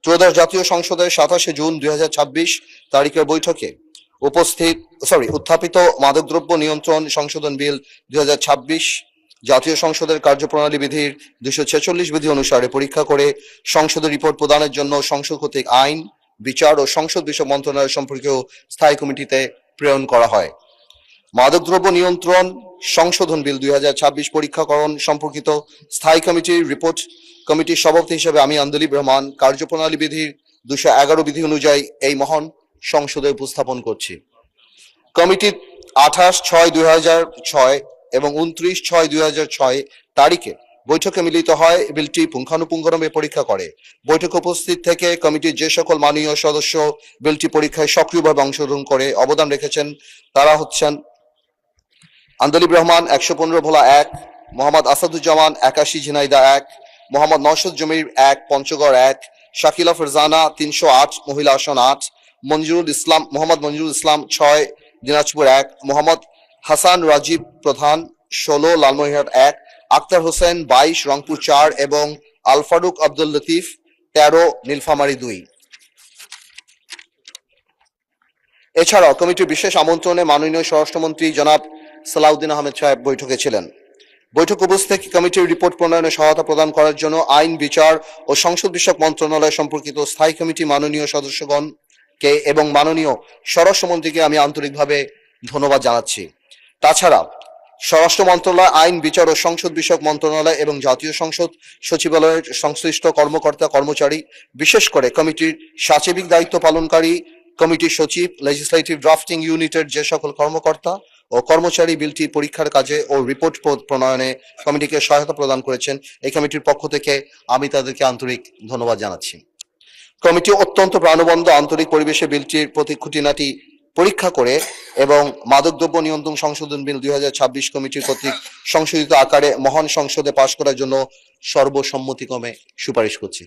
ত্রয়োদশ জাতীয় সংসদের 27 জুন 2026 তারিখের বৈঠকে উত্থাপিত মাদকদ্রব্য নিয়ন্ত্রণ সংশোধন বিল 2026 জাতীয় সংসদের কার্যপ্রণালী বিধির 246 বিধি অনুসারে পরীক্ষা করে সংসদের রিপোর্ট প্রদানের জন্য সংসদ কর্তৃক আইন, বিচার ও সংসদ বিষয়ক মন্ত্রণালয় সম্পর্কীয় স্থায়ী কমিটিতে প্রেরণ করা হয়। মাদকদ্রব্য নিয়ন্ত্রণ সংশোধন বিল 2026 পরীক্ষাকরণ সম্পর্কিত স্থায়ী কমিটির রিপোর্ট কমিটির সভাপতি হিসেবে আমি আন্দোলিব রহমান কার্যপ্রণালী বিধির 211 বিধি অনুযায়ী এই মহান সংসদে উপস্থাপন করছি। কমিটি 28/6/2006 এবং 29/6/2006 তারিখে বৈঠকে মিলিত হয়, বিলটি পুঙ্খানুপুঙ্খভাবে পরীক্ষা করে। বৈঠকে উপস্থিত থেকে কমিটির যে সকল মাননীয় সদস্য বিলটি পরীক্ষায় সক্রিয়ভাবে অংশগ্রহণ করে অবদান রেখেছেন তারা হচ্ছেন: আন্দোলিব রহমান 115 ভোলা 1, মোহাম্মদ আসাদুজ্জামান 81 ঝিনাইদা 1, মোহাম্মদ নওশাদ জমির 1 পঞ্চগড় 1, শাকিলা ফরজানা 308 মহিলা আসন 8, মোহাম্মদ মঞ্জুরুল ইসলাম 6 দিনাজপুর 1, মোহাম্মদ হাসান রাজীব প্রধান 16 লালমনিরহাট 1, আক্তার হোসেন 22 রংপুর 4 এবং আল ফারুক আব্দুল লতিফ 13 নীলফামারী 2। এছাড়াও কমিটির বিশেষ আমন্ত্রণে মাননীয় স্বরাষ্ট্রমন্ত্রী জনাব সালাউদ্দিন আহমেদ সাহেব বৈঠকে ছিলেন। বৈঠক উপস্থিত কমিটির রিপোর্ট প্রণয়নে সহায়তা প্রদান করার জন্য আইন, বিচার ও সংসদ বিষয়ক মন্ত্রণালয় সম্পর্কিত স্থায়ী কমিটি মাননীয় সদস্যগণকে এবং মাননীয় স্বরাষ্ট্রমন্ত্রীকে আমি আন্তরিকভাবে ধন্যবাদ জানাচ্ছি। তাছাড়া স্বরাষ্ট্র মন্ত্রণালয়, আইন, বিচার ও সংসদ বিষয়ক মন্ত্রণালয় এবং জাতীয় সংসদ সচিবালয়ের সংশ্লিষ্ট কর্মকর্তা কর্মচারী, বিশেষ করে কমিটির সাচিবিক দায়িত্ব পালনকারী কমিটির সচিব, লেজিসলেটিভ ড্রাফটিং ইউনিটের যে সকল কর্মকর্তা ও কর্মচারী বিলটি পরীক্ষার কাজে ও রিপোর্ট প্রণয়নে কমিটিকে সহায়তা প্রদান করেছেন, এই কমিটির পক্ষ থেকে আমি তাদেরকে আন্তরিক ধন্যবাদ জানাচ্ছি। কমিটি অত্যন্ত প্রাণবন্ত আন্তরিক পরিবেশে বিলটির প্রতি খুঁটিনাটি পরীক্ষা করে এবং মাদকদ্রব্য নিয়ন্ত্রণ সংশোধন বিল 2026 কমিটির কর্তৃক সংশোধিত আকারে মহান সংসদে পাশ করার জন্য সর্বসম্মতিক্রমে সুপারিশ করছি।